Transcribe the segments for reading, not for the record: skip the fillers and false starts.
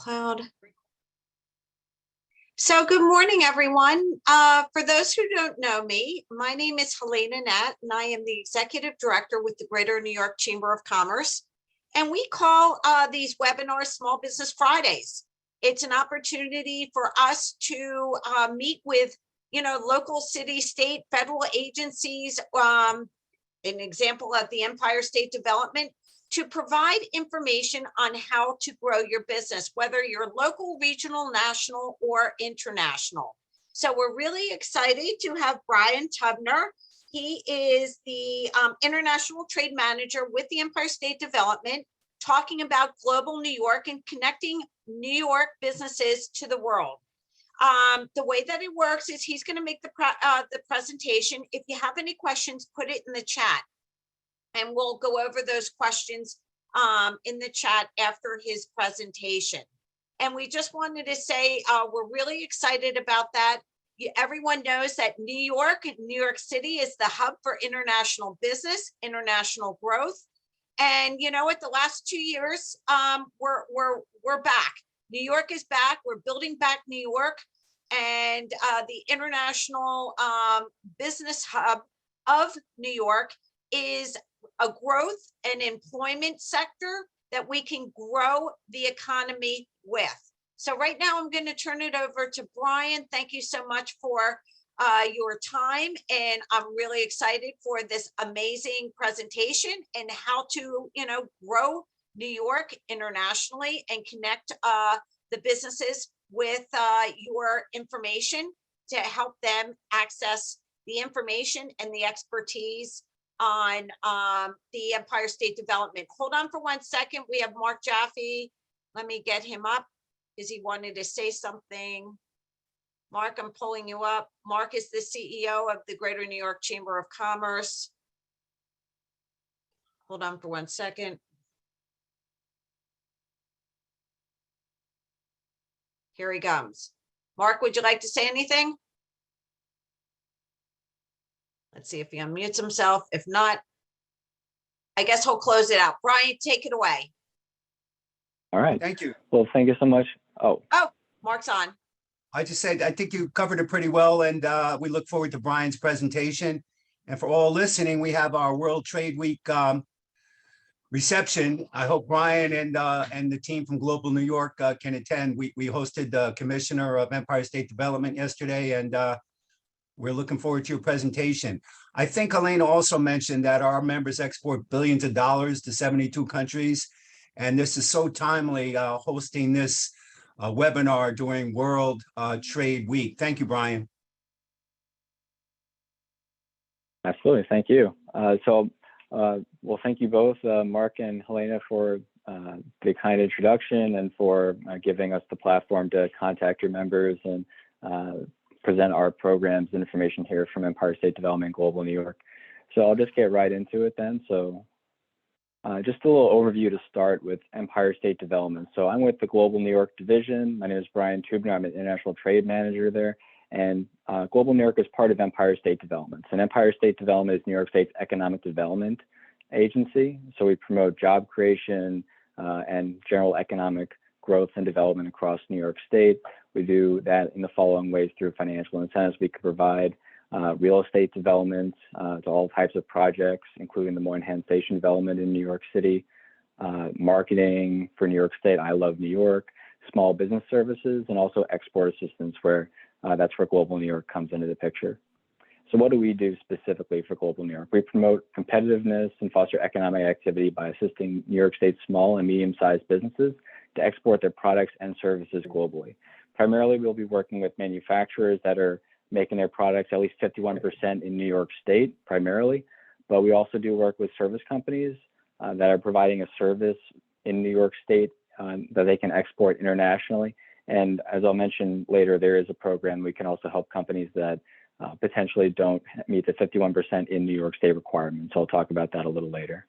Cloud. So good morning, everyone. For those who don't know me, my name is Helena Nat, and I am the Executive Director with the Greater New York Chamber of Commerce. And we call these webinars Small Business Fridays. It's an opportunity for us to meet with, local, city, state, federal agencies, an example of the Empire State Development, to provide information on how to grow your business, whether you're local, regional, national, or international. So we're really excited to have Brian Tubner. He is the International Trade Manager with the Empire State Development, talking about global New York and connecting New York businesses to the world. The way that it works is he's going to make the presentation. If you have any questions, put it in the chat, and we'll go over those questions in the chat after his presentation. And we just wanted to say we're really excited about that. Everyone knows that New York City is the hub for international business, international growth. And you know what? The last 2 years, we're back. New York is back. We're building back New York, and the international business hub of New York is a growth and employment sector that we can grow the economy with. So right now I'm going to turn it over to Brian. Thank you so much for your time, and I'm really excited for this amazing presentation and how to, grow New York internationally and connect the businesses with your information to help them access the information and the expertise on the Empire State Development. Hold on for 1 second. We have Mark Jaffe. Let me get him up because he wanted to say something. Mark, I'm pulling you up. Mark is the CEO of the Greater New York Chamber of Commerce. Hold on for 1 second. Here he comes. Mark, would you like to say anything? Let's see if he unmutes himself. If not, I guess he'll close it out. Brian, take it away. All right. Thank you. Well, thank you so much. Oh, Mark's on. I just said, I think you covered it pretty well, and we look forward to Brian's presentation. And for all listening, we have our World Trade Week reception. I hope Brian and the team from Global New York can attend. We hosted the Commissioner of Empire State Development yesterday, and we're looking forward to your presentation. I think Helena also mentioned that our members export billions of dollars to 72 countries. And this is so timely, hosting this webinar during World Trade Week. Thank you, Brian. Absolutely, thank you. Well, thank you both, Mark and Helena, for the kind introduction and for giving us the platform to contact your members and present our programs and information here from Empire State Development Global New York. So I'll just get right into it then. So just a little overview to start with Empire State Development. So I'm with the Global New York Division. My name is Brian Tubner. I'm an International Trade Manager there. And Global New York is part of Empire State Development. And Empire State Development is New York State's economic development agency. So we promote job creation and general economic growth and development across New York State. We do that in the following ways: through financial incentives. We can provide real estate development to all types of projects, including the Moynihan Station development in New York City, marketing for New York State, I Love New York, small business services, and also export assistance, where that's where Global New York comes into the picture. So what do we do specifically for Global New York? We promote competitiveness and foster economic activity by assisting New York State small and medium-sized businesses to export their products and services globally. Primarily, we'll be working with manufacturers that are making their products at least 51% in New York State, primarily, but we also do work with service companies that are providing a service in New York State that they can export internationally. And as I'll mention later, there is a program we can also help companies that potentially don't meet the 51% in New York State requirements. So I'll talk about that a little later.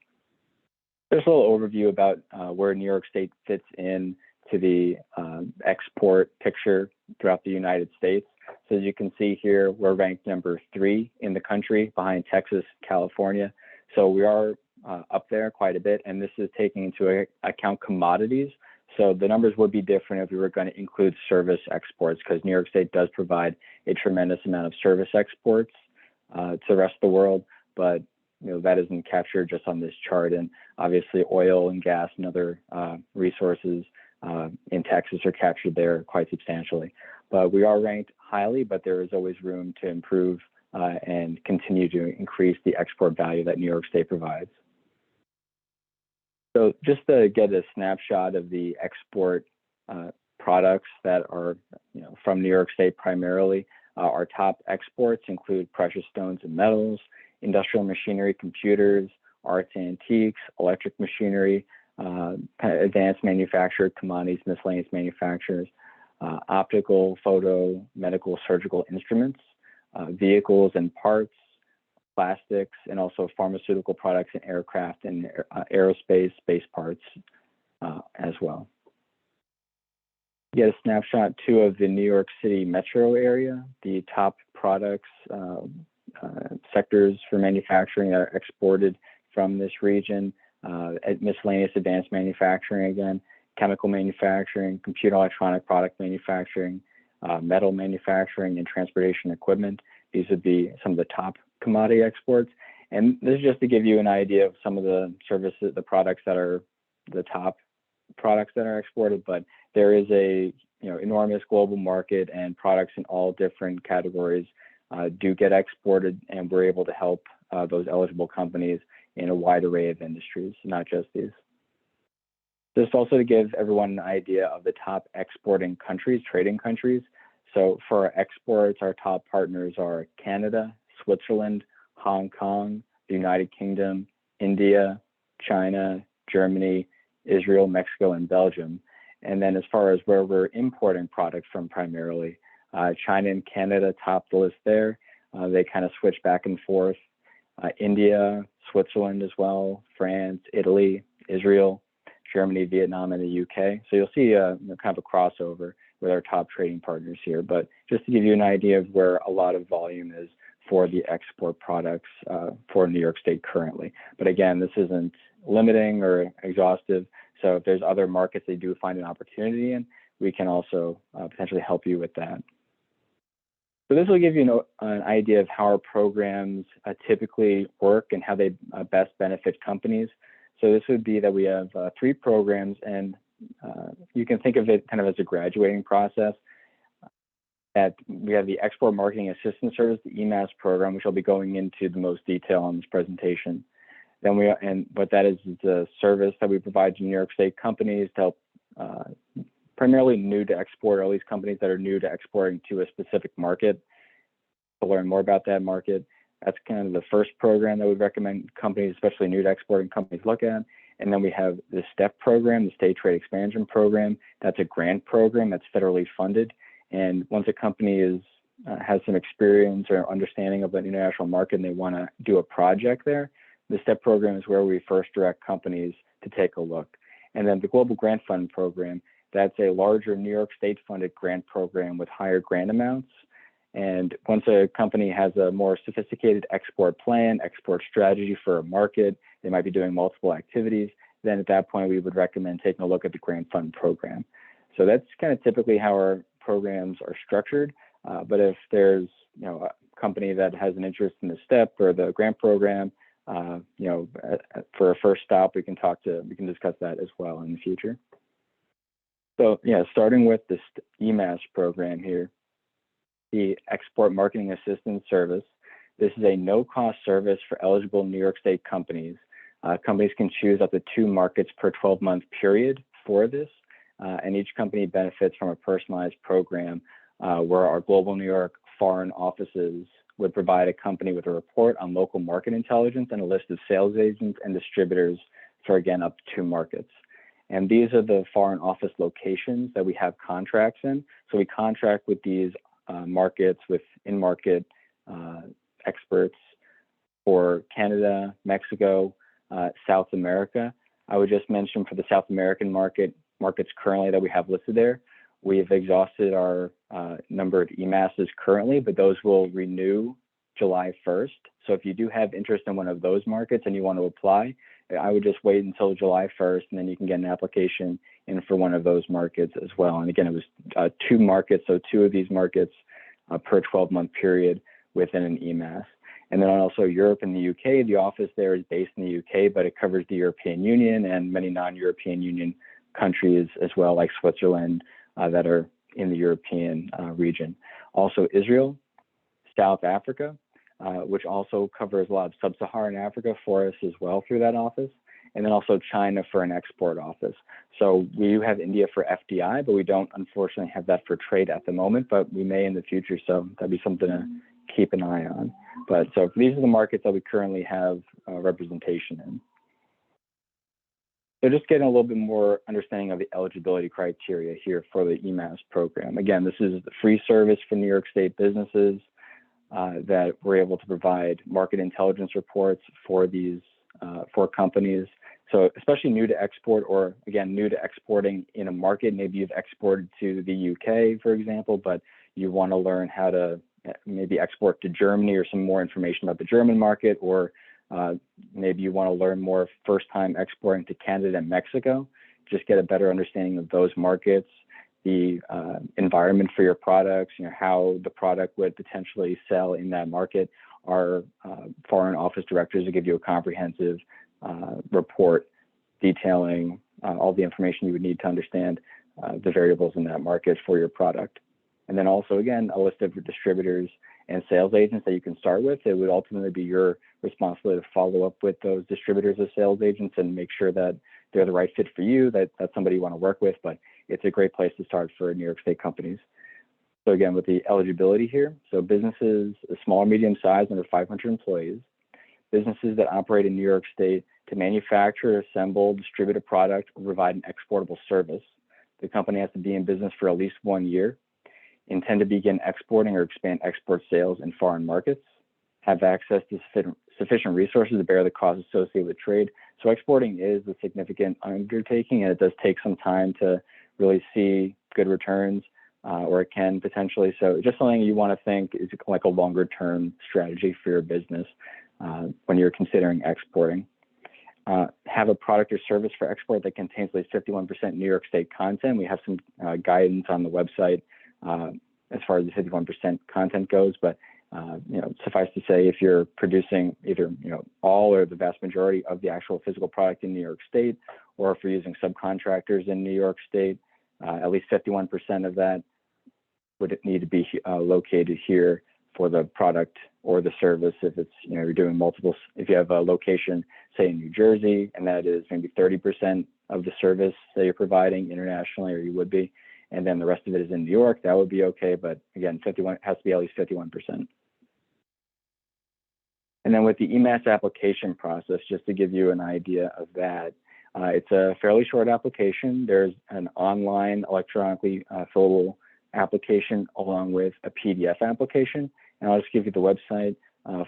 There's a little overview about where New York State fits in to the export picture throughout the United States. So as you can see here, we're ranked number 3 in the country, behind Texas, California. So we are up there quite a bit, and this is taking into account commodities. So the numbers would be different if we were going to include service exports, because New York State does provide a tremendous amount of service exports to the rest of the world, but that isn't captured just on this chart. And obviously oil and gas and other resources in Texas are captured there quite substantially. But we are ranked highly, but there is always room to improve and continue to increase the export value that New York State provides. So just to get a snapshot of the export products that are from New York State primarily, our top exports include precious stones and metals, industrial machinery, computers, arts and antiques, electric machinery, advanced manufactured commodities, miscellaneous manufacturers, optical, photo, medical, surgical instruments, vehicles and parts, plastics, and also pharmaceutical products and aircraft and aerospace, space parts as well. Get a snapshot too of the New York City metro area, the top products, sectors for manufacturing that are exported from this region, miscellaneous advanced manufacturing again, chemical manufacturing, computer electronic product manufacturing, metal manufacturing, and transportation equipment. These would be some of the top commodity exports. And this is just to give you an idea of some of the services, the products that are the top products that are exported, but there is a enormous global market, and products in all different categories do get exported, and we're able to help those eligible companies in a wide array of industries, not just these. Just also to give everyone an idea of the top exporting countries, trading countries. So for our exports, our top partners are Canada, Switzerland, Hong Kong, the United Kingdom, India, China, Germany, Israel, Mexico, and Belgium. And then as far as where we're importing products from primarily, China and Canada top the list there. They kind of switch back and forth. India, Switzerland as well, France, Italy, Israel, Germany, Vietnam, and the UK. So you'll see kind of a crossover with our top trading partners here. But just to give you an idea of where a lot of volume is for the export products for New York State currently. But again, this isn't limiting or exhaustive. So if there's other markets they do find an opportunity in, we can also potentially help you with that. So this will give you an idea of how our programs typically work and how they best benefit companies. So this would be that we have 3 programs, and you can think of it kind of as a graduating process. That we have the Export Marketing Assistance Service, the EMAS program, which I'll be going into the most detail on this presentation. Then what that is a service that we provide to New York State companies to help primarily new to export, or at least companies that are new to exporting to a specific market, to learn more about that market. That's kind of the first program that we recommend companies, especially new to exporting companies, look at. And then we have the STEP program, the State Trade Expansion Program. That's a grant program that's federally funded. And once a company has some experience or understanding of the international market and they want to do a project there, the STEP program is where we first direct companies to take a look. And then the Global Grant Fund Program, that's a larger New York State funded grant program with higher grant amounts. And once a company has a more sophisticated export plan, export strategy for a market, they might be doing multiple activities, then at that point we would recommend taking a look at the Grant Fund Program. So that's kind of typically how our programs are structured. But if there's a company that has an interest in the STEP or the grant program, for a first stop, we can discuss that as well in the future. So starting with this EMAS program here, the Export Marketing Assistance Service. This is a no-cost service for eligible New York State companies. Companies can choose up to 2 markets per 12-month period for this, and each company benefits from a personalized program where our Global New York foreign offices would provide a company with a report on local market intelligence and a list of sales agents and distributors for, again, up to 2 markets. And these are the foreign office locations that we have contracts in. So we contract with these markets with in-market experts for Canada, Mexico, South America. I would just mention for the South American markets currently that we have listed there, we've exhausted our numbered EMASs currently, but those will renew July 1st. So if you do have interest in one of those markets and you want to apply, I would just wait until July 1st, and then you can get an application in for one of those markets as well. And again, it was 2 markets, so 2 of these markets per 12-month period within an EMAS. And then also Europe and the UK, the office there is based in the UK, but it covers the European Union and many non-European Union countries as well, like Switzerland, that are in the European region. Also Israel, South Africa, which also covers a lot of sub-Saharan Africa for us as well through that office. And then also China for an export office. So we do have India for FDI, but we don't unfortunately have that for trade at the moment, but we may in the future. So that'd be something to keep an eye on. But so these are the markets that we currently have representation in. So just getting a little bit more understanding of the eligibility criteria here for the EMAS program. Again, this is the free service for New York State businesses that we're able to provide market intelligence reports for these for companies. So especially new to export, or again, new to exporting in a market, maybe you've exported to the UK, for example, but you want to learn how to maybe export to Germany or some more information about the German market, or maybe you want to learn more first time exporting to Canada and Mexico, just get a better understanding of those markets, the environment for your products, how the product would potentially sell in that market. Our foreign office directors will give you a comprehensive report detailing all the information you would need to understand the variables in that market for your product. And then also, again, a list of distributors and sales agents that you can start with. It would ultimately be your responsibility to follow up with those distributors or sales agents and make sure that they're the right fit for you, that that's somebody you want to work with. But it's a great place to start for New York State companies. So again, with the eligibility here, so businesses, small or medium size, under 500 employees, businesses that operate in New York State to manufacture, assemble, distribute a product, or provide an exportable service. The company has to be in business for at least 1 year, intend to begin exporting or expand export sales in foreign markets, have access to sufficient resources to bear the costs associated with trade. So exporting is a significant undertaking, and it does take some time to really see good returns, or it can potentially. So just something you want to think is like a longer term strategy for your business when you're considering exporting. Have a product or service for export that contains at least 51% New York State content. We have some guidance on the website as far as the 51% content goes, but suffice to say, if you're producing either all or the vast majority of the actual physical product in New York State, or if you're using subcontractors in New York State, at least 51% of that would need to be located here for the product or the service. If it's you're doing multiple, if you have a location, say in New Jersey, and that is maybe 30% of the service that you're providing internationally, or you would be, and then the rest of it is in New York, that would be okay. But again, 51 has to be at least 51%. And then with the EMAS application process, just to give you an idea of that, it's a fairly short application. There's an online electronically fillable application along with a PDF application. And I'll just give you the website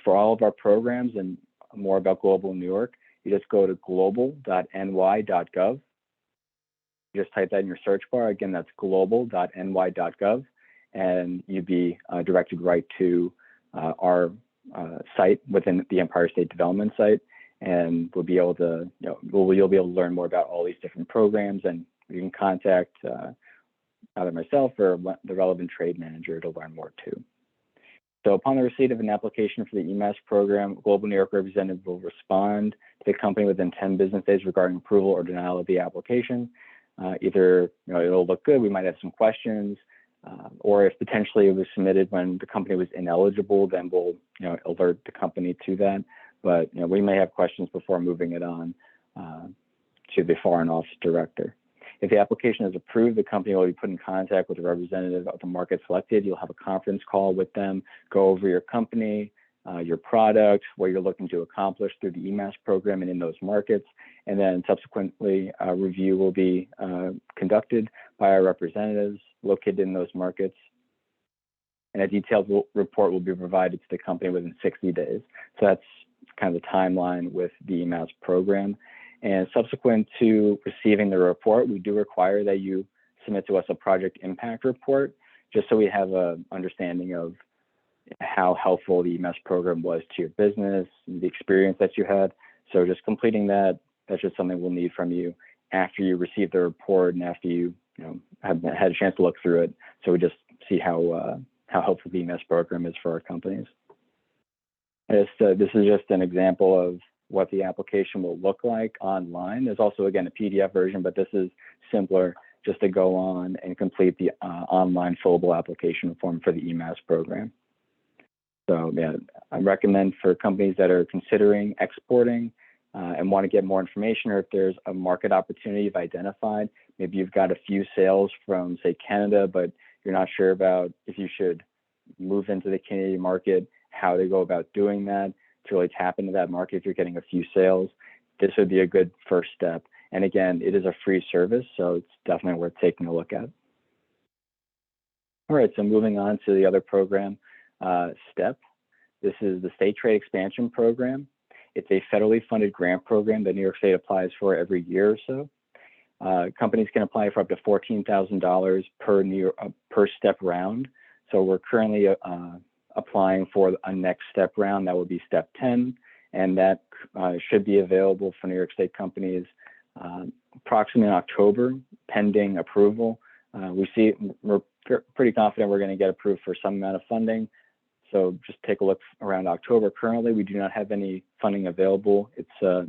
for all of our programs and more about Global New York. You just go to global.ny.gov. You just type that in your search bar. Again, that's global.ny.gov, and you'd be directed right to our site within the Empire State Development site, and we'll be able to, you'll be able to learn more about all these different programs, and you can contact either myself or the relevant trade manager to learn more too. So upon the receipt of an application for the EMAS program, Global New York representative will respond to the company within 10 business days regarding approval or denial of the application. Either it'll look good, we might have some questions, or if potentially it was submitted when the company was ineligible, then we'll alert the company to that. But we may have questions before moving it on to the foreign office director. If the application is approved, the company will be put in contact with a representative of the market selected. You'll have a conference call with them, go over your company, your product, what you're looking to accomplish through the EMAS program and in those markets. And then subsequently, a review will be conducted by our representatives located in those markets. And a detailed report will be provided to the company within 60 days. So that's kind of the timeline with the EMAS program. And subsequent to receiving the report, we do require that you submit to us a project impact report, just so we have an understanding of how helpful the EMAS program was to your business, the experience that you had. So just completing that, that's just something we'll need from you after you receive the report and after you, have had a chance to look through it. So we just see how helpful the EMAS program is for our companies. This is just an example of what the application will look like online. There's also, again, a PDF version, but this is simpler, just to go on and complete the online fillable application form for the EMAS program. So yeah, I recommend for companies that are considering exporting and want to get more information, or if there's a market opportunity you've identified, maybe you've got a few sales from, say, Canada, but you're not sure about if you should move into the Canadian market, how to go about doing that to really tap into that market if you're getting a few sales. This would be a good first step. And again, it is a free service, so it's definitely worth taking a look at. All right, so moving on to the other program, STEP. This is the State Trade Expansion Program. It's a federally funded grant program that New York State applies for every year or so. Companies can apply for up to $14,000 per STEP round. So we're currently applying for a next STEP round. That would be STEP 10, and that should be available for New York State companies approximately in October, pending approval. We're pretty confident we're going to get approved for some amount of funding. So just take a look around October. Currently, we do not have any funding available. It's a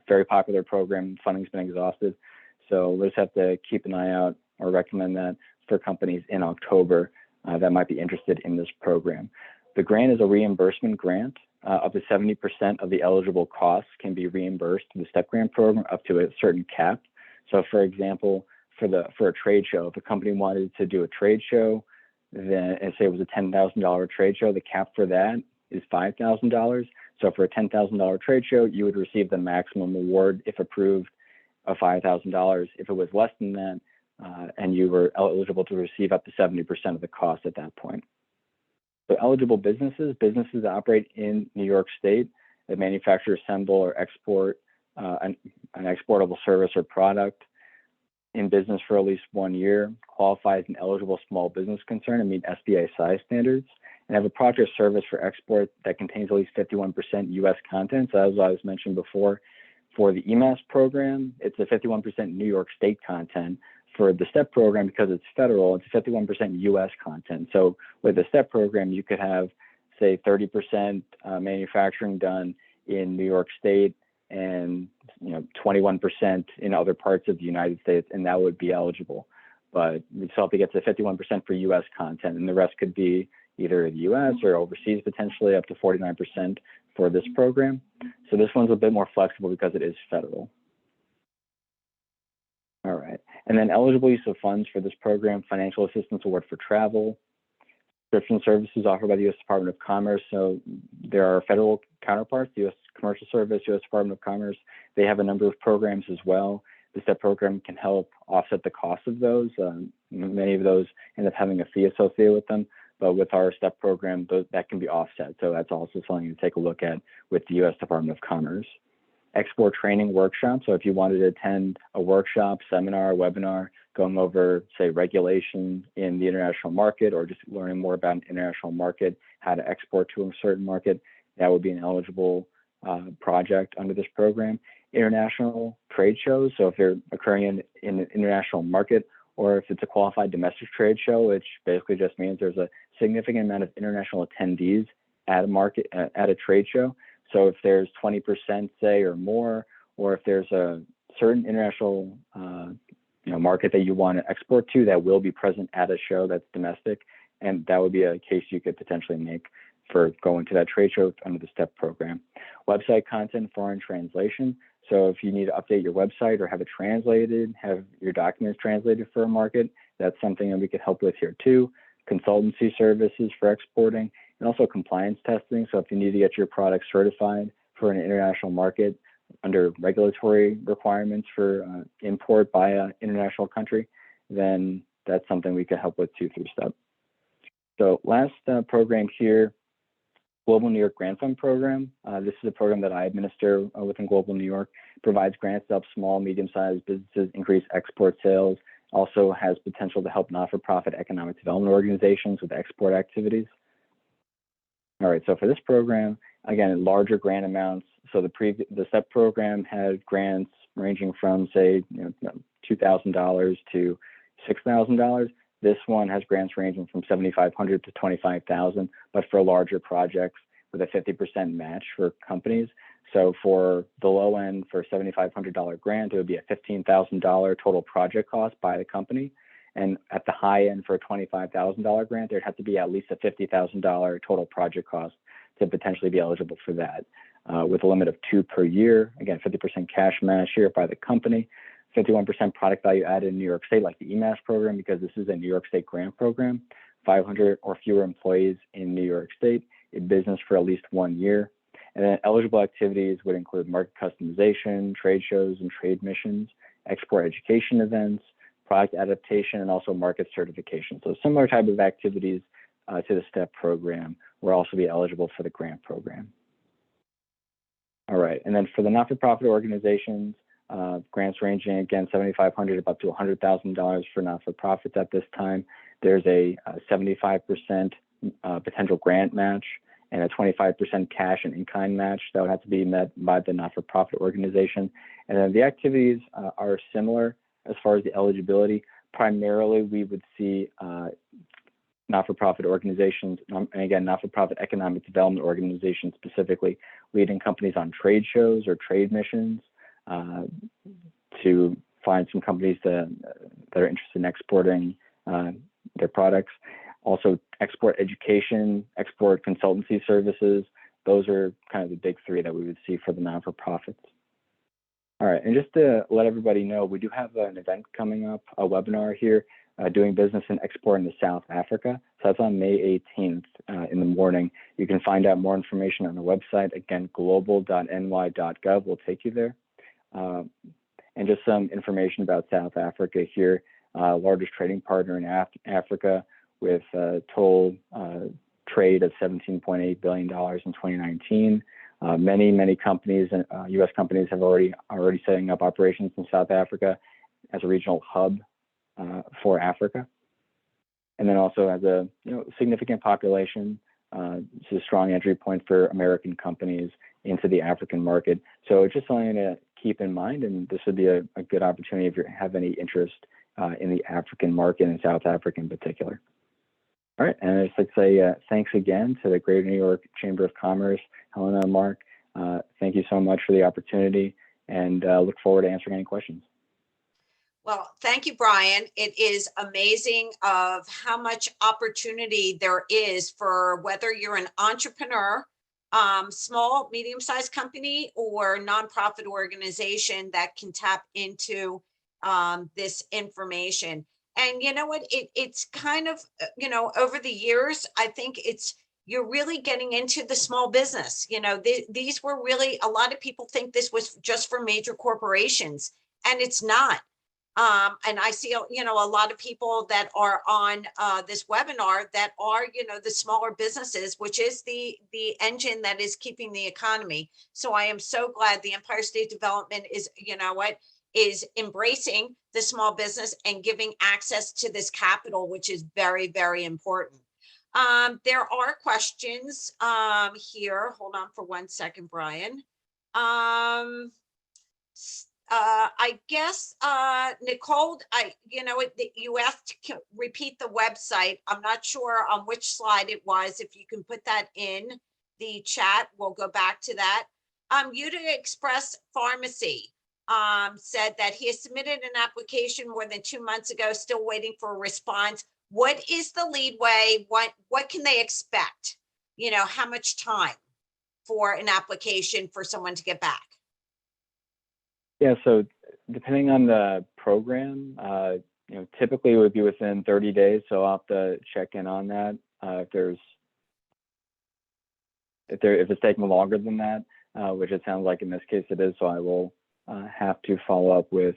very popular program. Funding's been exhausted. So we'll just have to keep an eye out or recommend that for companies in October that might be interested in this program. The grant is a reimbursement grant. Up to 70% of the eligible costs can be reimbursed to the STEP grant program up to a certain cap. So for example, for a trade show, if a company wanted to do a trade show, then and say it was a $10,000 trade show, the cap for that is $5,000. So for a $10,000 trade show, you would receive the maximum award, if approved, of $5,000. If it was less than that, and you were eligible to receive up to 70% of the cost at that point. So eligible businesses that operate in New York State that manufacture, assemble, or export an exportable service or product in business for at least 1 year, qualify as an eligible small business concern and meet SBA size standards, and have a product or service for export that contains at least 51% U.S. content. So as I was mentioned before, for the EMAS program, it's a 51% New York State content. For the STEP program, because it's federal, it's 51% U.S. content. So with the STEP program, you could have, say, 30% manufacturing done in New York State and 21% in other parts of the United States, and that would be eligible. But we still have to get to 51% for U.S. content, and the rest could be either the U.S. or overseas, potentially up to 49% for this program. So this one's a bit more flexible because it is federal. All right, and then eligible use of funds for this program: financial assistance award for travel, subscription services offered by the U.S. Department of Commerce. So there are federal counterparts, the U.S. Commercial Service, U.S. Department of Commerce. They have a number of programs as well. The STEP program can help offset the cost of those. Many of those end up having a fee associated with them, but with our STEP program, that can be offset. So that's also something to take a look at with the U.S. Department of Commerce. Export training workshop. So if you wanted to attend a workshop, seminar, webinar, going over, say, regulation in the international market, or just learning more about an international market, how to export to a certain market, that would be an eligible project under this program. International trade shows. So if they're occurring in an international market, or if it's a qualified domestic trade show, which basically just means there's a significant amount of international attendees at a trade show. So if there's 20%, say, or more, or if there's a certain international market that you want to export to that will be present at a show that's domestic, and that would be a case you could potentially make for going to that trade show under the STEP program. Website content, foreign translation. So if you need to update your website or have it translated, have your documents translated for a market, that's something that we could help with here too. Consultancy services for exporting, and also compliance testing. So if you need to get your product certified for an international market under regulatory requirements for import by an international country, then that's something we can help with too through STEP. So last program here, Global New York Grant Fund Program. This is a program that I administer within Global New York. Provides grants to help small, medium-sized businesses increase export sales. Also has potential to help not-for-profit economic development organizations with export activities. All right, so for this program, again, larger grant amounts. So the STEP program had grants ranging from, say, $2,000 to $6,000. This one has grants ranging from $7,500 to $25,000, but for larger projects with a 50% match for companies. So for the low end, for a $7,500 grant, it would be a $15,000 total project cost by the company. And at the high end for a $25,000 grant, there'd have to be at least a $50,000 total project cost to potentially be eligible for that. With a limit of 2 per year, again, 50% cash match here by the company, 51% product value added in New York State, like the EMAS program, because this is a New York State grant program, 500 or fewer employees in New York State, in business for at least 1 year. And then eligible activities would include market customization, trade shows and trade missions, export education events, product adaptation, and also market certification. So similar type of activities to the STEP program will also be eligible for the grant program. All right, and then for the not-for-profit organizations, grants ranging, again, $7,500 up to $100,000 for not-for-profits at this time. There's a 75% potential grant match and a 25% cash and in-kind match that would have to be met by the not-for-profit organization. And then the activities are similar as far as the eligibility. Primarily, we would see not-for-profit organizations, and again, not-for-profit economic development organizations specifically, leading companies on trade shows or trade missions to find some companies that are interested in exporting their products. Also, export education, export consultancy services. Those are kind of the big three that we would see for the non-for-profits. All right, and just to let everybody know, we do have an event coming up, a webinar here, doing business and export into South Africa. So that's on May 18th in the morning. You can find out more information on the website. Again, global.ny.gov will take you there. And just some information about South Africa here, largest trading partner in Africa with a total trade of $17.8 billion in 2019. Many companies, U.S. companies, have already setting up operations in South Africa as a regional hub for Africa, and then also has a significant population. It's a strong entry point for American companies into the African market. So it's just something to keep in mind, and this would be a good opportunity if you have any interest in the African market and South Africa in particular. All right, and I'd just like to say thanks again to the Greater New York Chamber of Commerce, Helena and Mark. Thank you so much for the opportunity, and look forward to answering any questions. Well, thank you, Brian. It is amazing of how much opportunity there is for whether you're an entrepreneur, small, medium-sized company, or nonprofit organization that can tap into this information. And you know what, it's kind of, over the years, I think you're really getting into the small business. These were really, a lot of people think this was just for major corporations, and it's not. And I see, a lot of people that are on this webinar that are, the smaller businesses, which is the engine that is keeping the economy. So I am so glad the Empire State Development is embracing the small business and giving access to this capital, which is very, very important. There are questions here. Hold on for 1 second, Brian. I guess, Nicole, you asked to repeat the website. I'm not sure on which slide it was. If you can put that in the chat, we'll go back to that. Utica Express Pharmacy said that he has submitted an application more than 2 months ago, still waiting for a response. What is the leadway? What can they expect? How much time for an application for someone to get back? Yeah, so depending on the program, typically it would be within 30 days. So I'll have to check in on that. If it's taking longer than that, which it sounds like in this case it is, so I will have to follow up with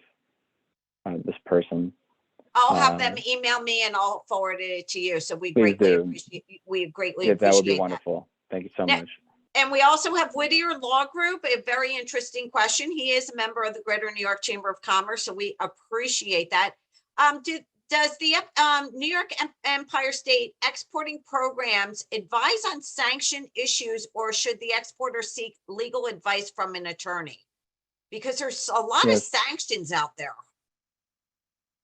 this person. I'll have them email me and I'll forward it to you. So we Please greatly do. appreciate. We greatly Yeah, appreciate that would be wonderful. Thank you so much. And we also have Whittier Law Group, a very interesting question. He is a member of the Greater New York Chamber of Commerce, so we appreciate that. does the New York Empire State exporting programs advise on sanction issues, or should the exporter seek legal advice from an attorney? Because there's a lot of Yes. sanctions out there.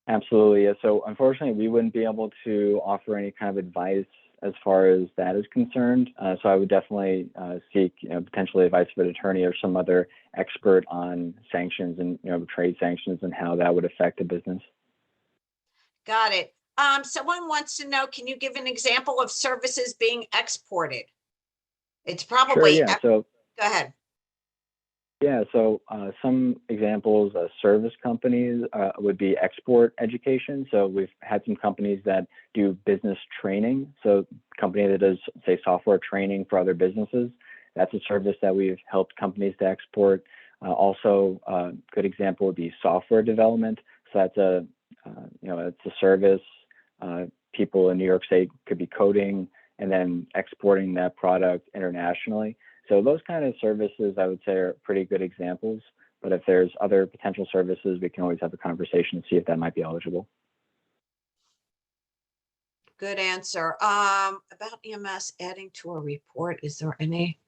Absolutely. Yeah. So unfortunately, we wouldn't be able to offer any kind of advice as far as that is concerned. So I would definitely seek, potentially advice of an attorney or some other expert on sanctions and, trade sanctions and how that would affect the business. Got it. Someone wants to know, can you give an example of services being exported? It's Sure. probably, Yeah. So go ahead. yeah. So some examples of service companies would be export education. So we've had some companies that do business training. So company that does, say, software training for other businesses. That's a service that we've helped companies to export. Also, a good example would be software development. So that's it's a service. People in New York State could be coding and then exporting that product internationally. So those kind of services, I would say, are pretty good examples. But if there's other potential services, we can always have a conversation and see if that might be eligible. Good answer. About EMS adding to a report, is there any?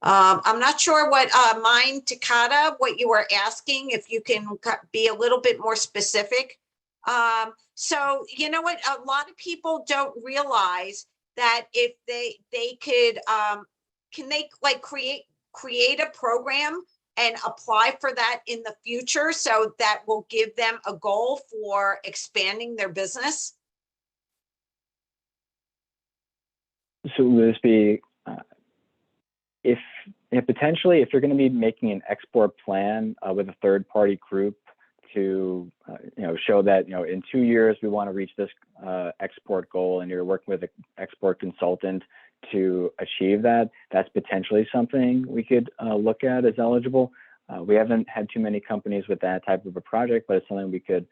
I'm not sure what mine Takata, what you were asking, if you can be a little bit more specific. So you know what, a lot of people don't realize that if they could, can they like create a program and apply for that in the future, so that will give them a goal for expanding their business? So would this be if potentially if you're going to be making an export plan with a third party group to show that in 2 years we want to reach this export goal, and you're working with an export consultant to achieve that, that's potentially something we could look at as eligible. We haven't had too many companies with that type of a project, but it's something we could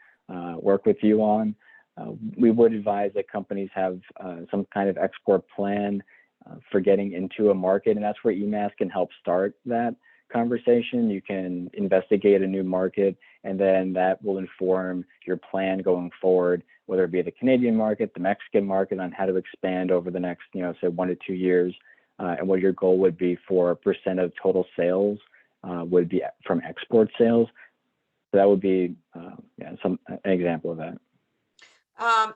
work with you on. We would advise that companies have some kind of export plan for getting into a market, and that's where EMAS can help start that conversation. You can investigate a new market, and then that will inform your plan going forward, whether it be the Canadian market, the Mexican market, on how to expand over the next, say 1 to 2 years, and what your goal would be for % of total sales would be from export sales. So that would be an example of that.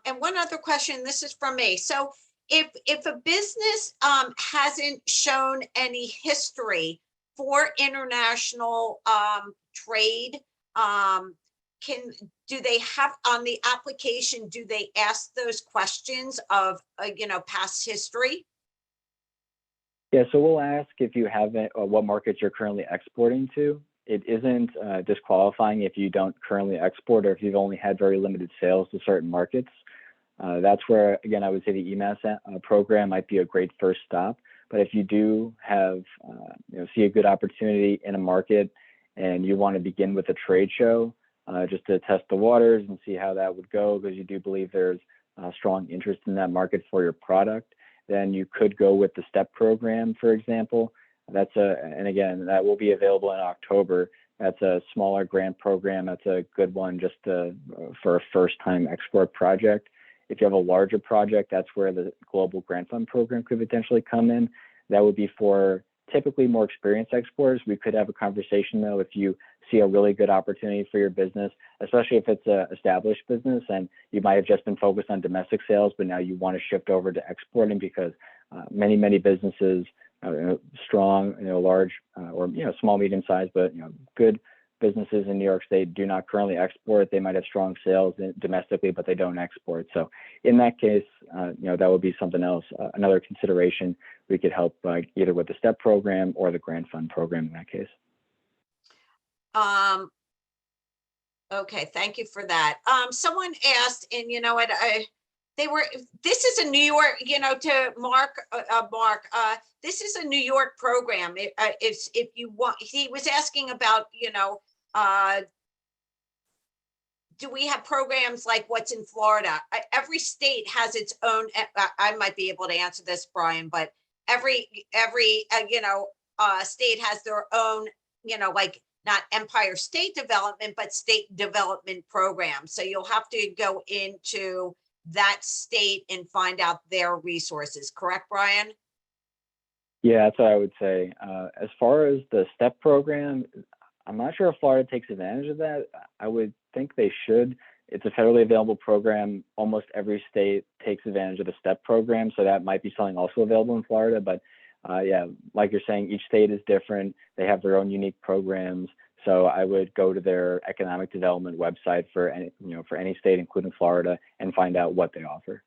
And one other question, this is from me. So if a business hasn't shown any history for international trade, do they have on the application, do they ask those questions of past history? Yeah, so we'll ask if you haven't, or what markets you're currently exporting to. It isn't disqualifying if you don't currently export, or if you've only had very limited sales to certain markets. That's where, again, I would say the EMAS program might be a great first stop. But if you do have, see a good opportunity in a market and you want to begin with a trade show just to test the waters and see how that would go, because you do believe there's strong interest in that market for your product, then you could go with the STEP program, for example. And again, that will be available in October. That's a smaller grant program. That's a good one just for a first-time export project. If you have a larger project, that's where the Global Grant Fund program could potentially come in. That would be for typically more experienced exporters. We could have a conversation, though, if you see a really good opportunity for your business, especially if it's an established business and you might have just been focused on domestic sales, but now you want to shift over to exporting, because many businesses, strong, large, or small, medium size, but good businesses in New York State do not currently export. They might have strong sales domestically, but they don't export. So in that case, that would be something else, another consideration. We could help either with the STEP program or the Grant Fund program in that case. Okay, thank you for that. Someone asked, and this is a New York, to Mark, this is a New York program. If you want, he was asking about, do we have programs like what's in Florida? Every state has its own, I might be able to answer this, Brian, but every state has their own, like not Empire State Development, but state development programs. So you'll have to go into that state and find out their resources. Correct, Brian? Yeah, that's what I would say. As far as the STEP program, I'm not sure if Florida takes advantage of that. I would think they should. It's a federally available program. Almost every state takes advantage of the STEP program, so that might be something also available in Florida. But yeah, like you're saying, each state is different. They have their own unique programs. So I would go to their economic development website for any, for any state, including Florida, and find out what they offer.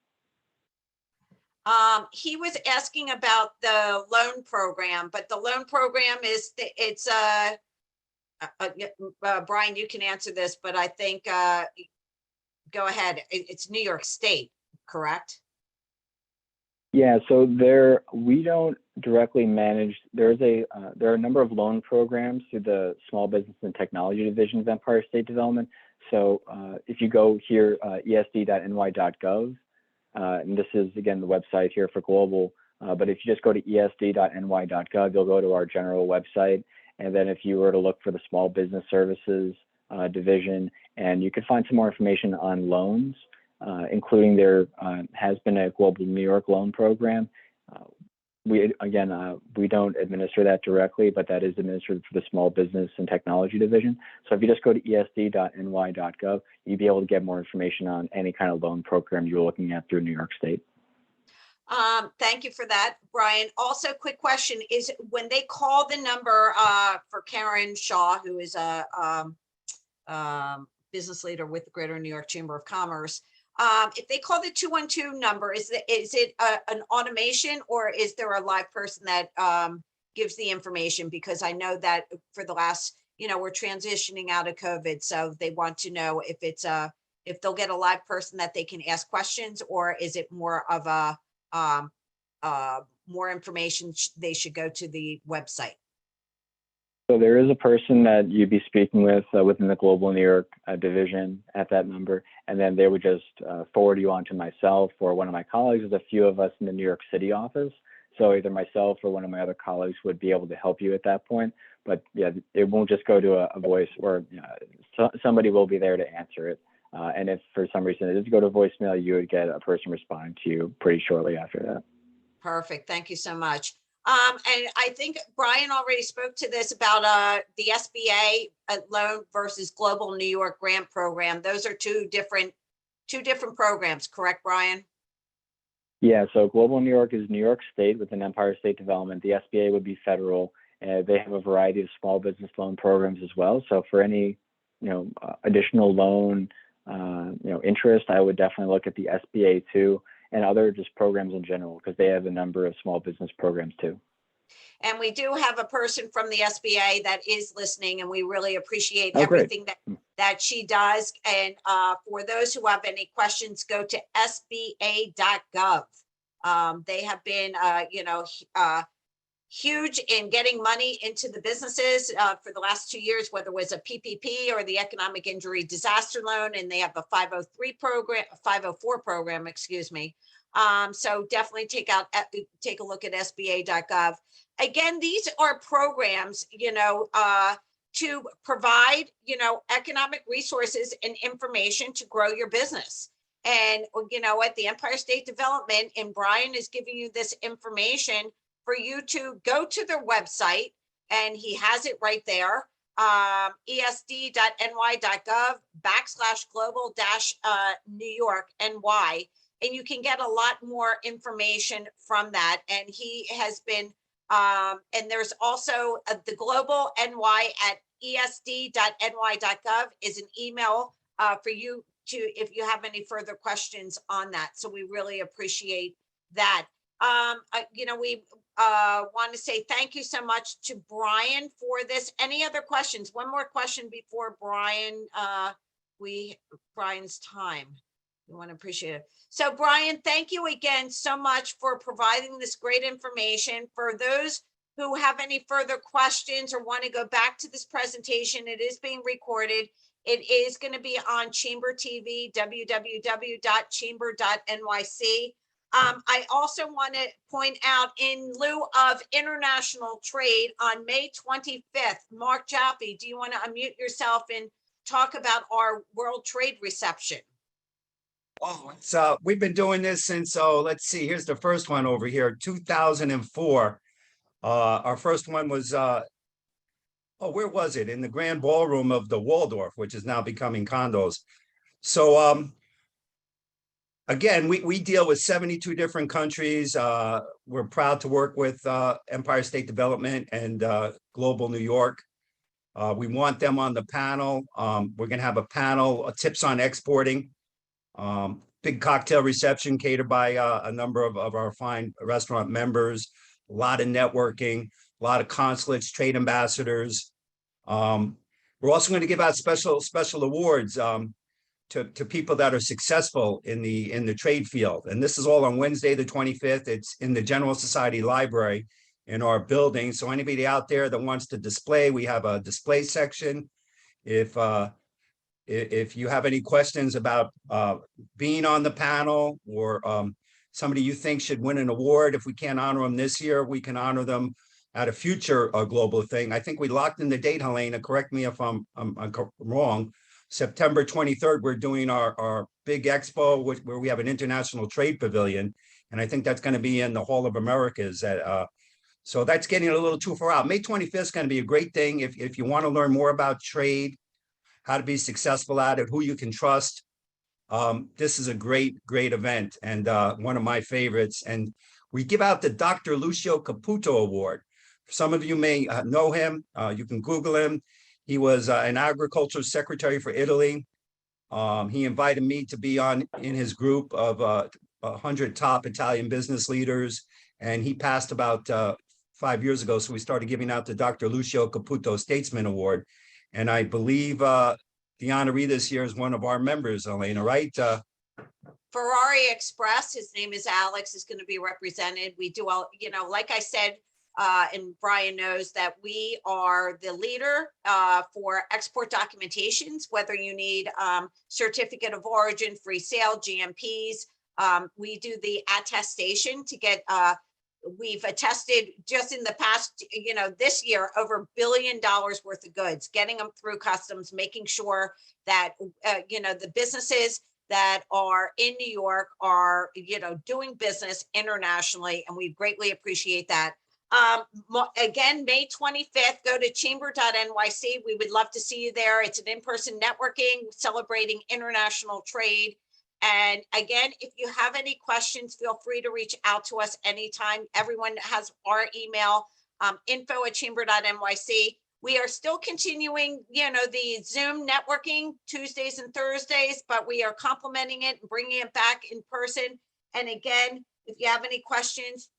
He was asking about the loan program, but the loan program is, it's Brian, you can answer this, but I think, go ahead. It's New York State, correct? Yeah, so we don't directly manage. There are a number of loan programs through the Small Business and Technology Division of Empire State Development. So if you go here, esd.ny.gov, and this is again the website here for global, but if you just go to esd.ny.gov, you'll go to our general website. And then if you were to look for the Small Business Services division, and you could find some more information on loans, including there has been a Global New York loan program. We don't administer that directly, but that is administered for the Small Business and Technology Division. So if you just go to esd.ny.gov, you'd be able to get more information on any kind of loan program you're looking at through New York State. Thank you for that, Brian. Also, quick question is, when they call the number for Karen Shaw, who is a business leader with the Greater New York Chamber of Commerce, if they call the 212 number, is it an automation, or is there a live person that gives the information? Because I know that for the last, we're transitioning out of COVID, so they want to know if it's if they'll get a live person that they can ask questions, or is it more of a more information they should go to the website? So there is a person that you'd be speaking with within the Global New York division at that number, and then they would just forward you on to myself or one of my colleagues. There's a few of us in the New York City office, so either myself or one of my other colleagues would be able to help you at that point. But yeah, it won't just go to a voice, or somebody will be there to answer it. And if for some reason it does go to voicemail, you would get a person responding to you pretty shortly after that. Perfect. Thank you so much. And I think Brian already spoke to this about the SBA loan versus Global New York Grant Program. Those are two different programs, correct, Brian? Yeah, so Global New York is New York State within Empire State Development. The SBA would be federal. They have a variety of small business loan programs as well. So for any additional loan interest, I would definitely look at the SBA too, and other just programs in general, because they have a number of small business programs too. And we do have a person from the SBA that is listening, and we really appreciate everything that she does. And for those who have any questions, go to sba.gov. They have been, huge in getting money into the businesses for the last 2 years, whether it was a PPP or the Economic Injury Disaster Loan, and they have a 504 program, excuse me. So definitely take a look at sba.gov. Again, these are programs, to provide, economic resources and information to grow your business. And, at the Empire State Development, and Brian is giving you this information for you to go to their website, and he has it right there, esd.ny.gov/global-New York NY. And you can get a lot more information from that. And he has been, and there's also the global ny@esd.ny.gov is an email for you if you have any further questions on that. So we really appreciate that. We want to say thank you so much to Brian for this. Any other questions? One more question before Brian, Brian's time. We want to appreciate it. So Brian, thank you again so much for providing this great information. For those who have any further questions or want to go back to this presentation, it is being recorded. It is going to be on Chamber TV, www.chamber.nyc. I also want to point out, in lieu of international trade on May 25th, Mark Jaffe, do you want to unmute yourself and talk about our World Trade Reception? Oh, we've been doing this since, let's see, here's the first one over here, 2004. Our first one was, where was it? In the grand ballroom of the Waldorf, which is now becoming condos. So, again, we deal with 72 different countries. We're proud to work with Empire State Development and Global New York. We want them on the panel. We're going to have a panel, tips on exporting. Big cocktail reception catered by a number of our fine restaurant members, a lot of networking, a lot of consulates, trade ambassadors. We're also going to give out special awards to people that are successful in the trade field. And this is all on Wednesday, the 25th. It's in the General Society Library in our building. So anybody out there that wants to display, we have a display section. If you have any questions about being on the panel, or somebody you think should win an award, if we can't honor them this year, we can honor them at a future global thing. I think we locked in the date, Helena, correct me if I'm wrong. September 23rd, we're doing our big expo where we have an international trade pavilion. And I think that's going to be in the Hall of Americas. So that's getting a little too far out. May 25th is going to be a great thing. If you want to learn more about trade, how to be successful at it, who you can trust. This is a great event, and one of my favorites. And we give out the Dr. Lucio Caputo Award. Some of you may know him. You can Google him. He was an agriculture secretary for Italy. He invited me to be in his group of 100 top Italian business leaders, and he passed about 5 years ago. So we started giving out the Dr. Lucio Caputo Statesman Award. And I believe the honoree this year is one of our members, Elena, right? Ferrari Express, his name is Alex, is going to be represented. We do all, like I said, and Brian knows that we are the leader for export documentations, whether you need certificate of origin, free sale, GMPs. We do the attestation to get, we've attested just in the past, this year, over $1 billion worth of goods, getting them through customs, making sure that, the businesses that are in New York are, doing business internationally. And we greatly appreciate that. Again, May 25th, go to chamber.nyc. We would love to see you there. It's an in-person networking celebrating international trade. And again, if you have any questions, feel free to reach out to us anytime. Everyone has our email, info@chamber.nyc. We are still continuing, the Zoom networking Tuesdays and Thursdays, but we are complementing it and bringing it back in person. And again, if you have any questions,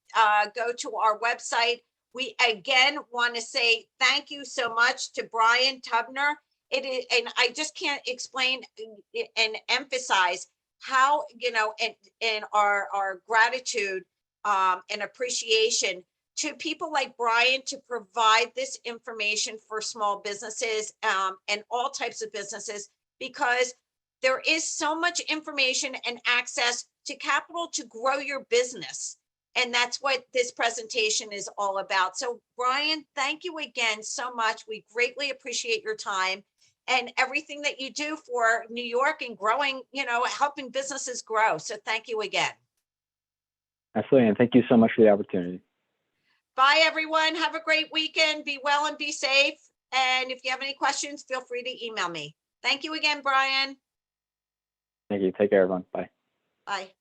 go to our website. We again want to say thank you so much to Brian Tubner. It is, and I just can't explain and emphasize how, and our gratitude and appreciation to people like Brian to provide this information for small businesses and all types of businesses, because there is so much information and access to capital to grow your business. And that's what this presentation is all about. So Brian, thank you again so much. We greatly appreciate your time and everything that you do for New York and growing, helping businesses grow. So thank you again. Absolutely. And thank you so much for the opportunity. Bye, everyone. Have a great weekend. Be well and be safe. And if you have any questions, feel free to email me. Thank you again, Brian. Thank you. Take care, everyone. Bye. Bye.